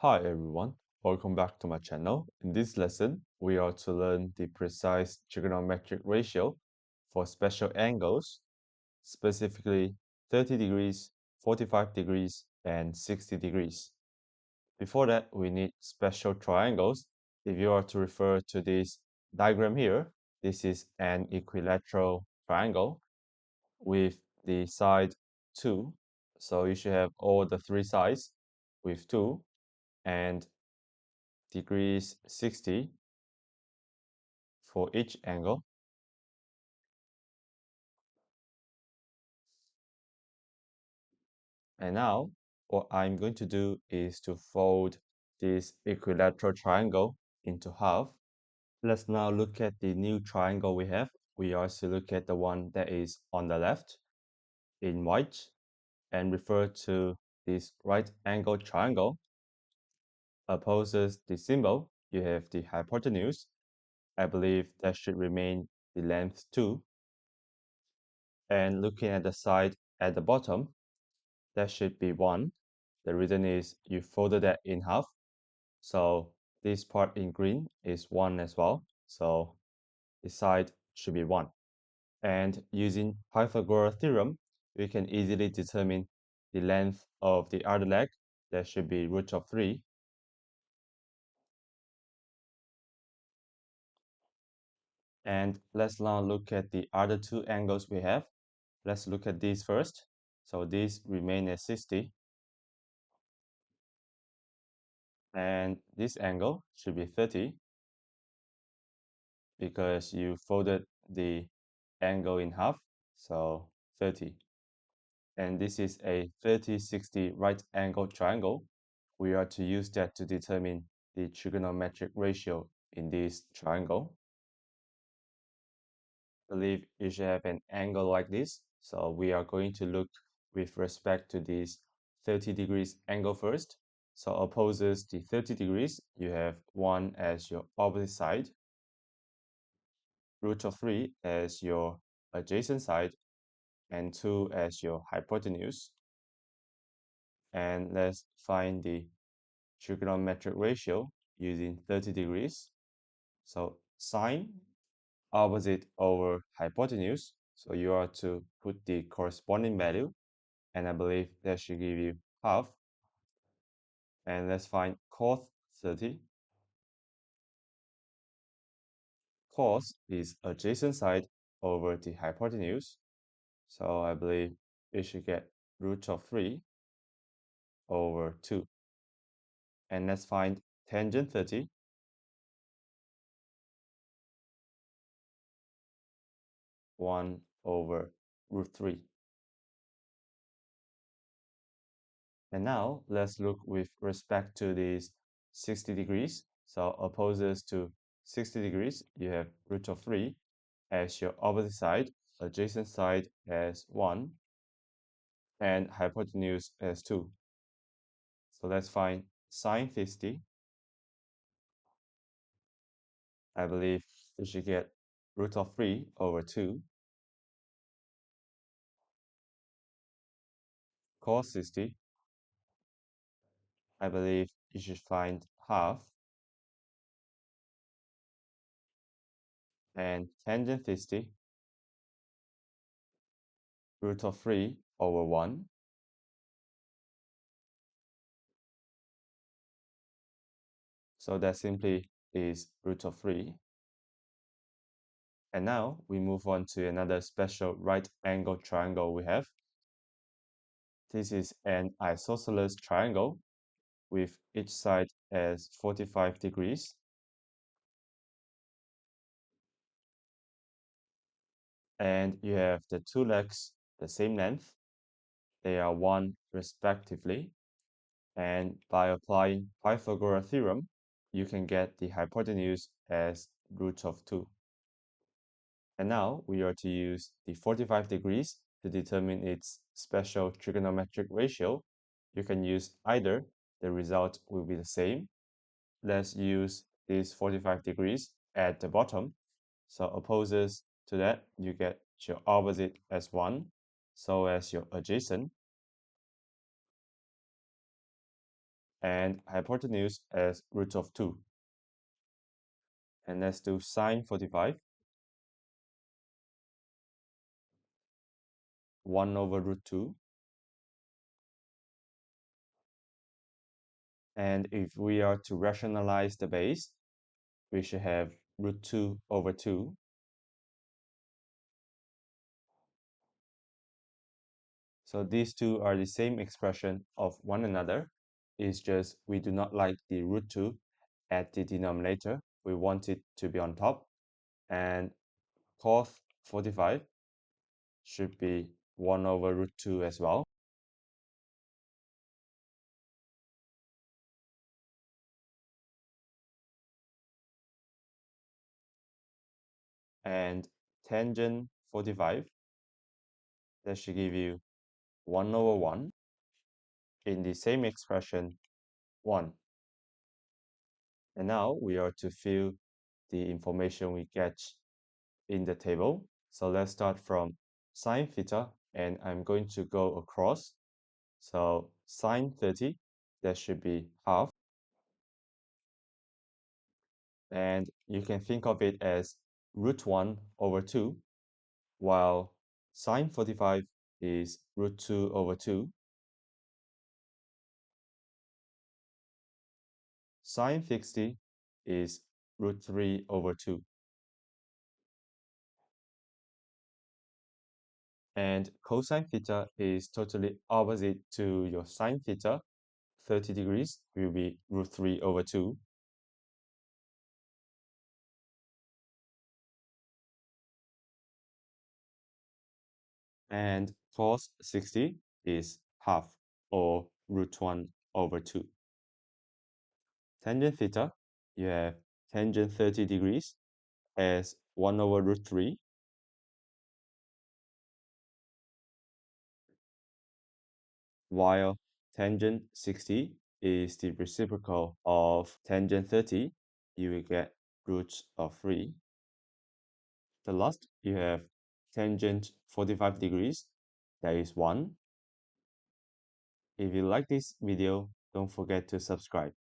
Hi everyone, welcome back to my channel. In this lesson, we are to learn the precise trigonometric ratio for special angles, specifically 30 degrees, 45 degrees, and 60 degrees. Before that, we need special triangles. If you are to refer to this diagram here, this is an equilateral triangle with the side 2. So you should have all the three sides with 2 and degrees 60 for each angle. And now what I'm going to do is to fold this equilateral triangle into half. Let's now look at the new triangle we have. We also look at the one that is on the left in white and refer to this right angle triangle. Opposes the symbol, you have the hypotenuse. I believe that should remain the length 2. And looking at the side at the bottom, that should be 1. The reason is you folded that in half. So this part in green is 1 as well. So the side should be 1. And using Pythagoras theorem, we can easily determine the length of the other leg. That should be root of 3. And let's now look at the other two angles we have. Let's look at these first. So these remain at 60. And this angle should be 30 because you folded the angle in half, so 30. And this is a 30-60 right angle triangle. We are to use that to determine the trigonometric ratio in this triangle. I believe you should have an angle like this. So we are going to look with respect to this 30 degrees angle first. So opposes the 30 degrees, you have 1 as your opposite side, root of 3 as your adjacent side, and 2 as your hypotenuse. And let's find the trigonometric ratio using 30 degrees. So sine opposite over hypotenuse. So you are to put the corresponding value, and I believe that should give you half. And let's find cos 30. Cos is adjacent side over the hypotenuse. So I believe we should get root of 3 over 2. And let's find tangent 30. 1 over root 3. And now let's look with respect to these 60 degrees. So opposes to 60 degrees, you have root of 3 as your opposite side, adjacent side as 1, and hypotenuse as 2. So let's find sine 50. I believe you should get root of 3 over 2. Cos 60. I believe you should find half. And tangent 50. Root of 3 over 1. So that simply is root of 3. And now we move on to another special right angle triangle we have. This is an isosceles triangle with each side as 45 degrees. And you have the two legs the same length. They are 1 respectively. And by applying Pythagoras theorem, you can get the hypotenuse as root of 2. And now we are to use the 45 degrees to determine its special trigonometric ratio. You can use either, the result will be the same. Let's use this 45 degrees at the bottom. So opposes to that, you get your opposite as 1, so as your adjacent. and hypotenuse as root of 2. And let's do sine 45, 1 over root 2. And if we are to rationalize the base, we should have root 2 over 2. So these two are the same expression of one another. It's just we do not like the root 2 at the denominator. We want it to be on top. And cos 45 should be 1 over root 2 as well. And tangent 45, that should give you 1 over 1 in the same expression 1. And now we are to fill the information we get in the table. So let's start from sine theta, and I'm going to go across. So sine 30, that should be half. And you can think of it as root 1 over 2, while sine 45 is root 2 over 2. Sine 60 is root 3 over 2. And cosine theta is totally opposite to your sine theta. 30 degrees will be root 3 over 2. And cos 60 is half, or root 1 over 2. Tangent theta, you have tangent 30 degrees as 1 over root 3, while tangent 60 is the reciprocal of tangent 30, you will get root of 3. The last, you have tangent 45 degrees, that is 1. If you like this video, don't forget to subscribe.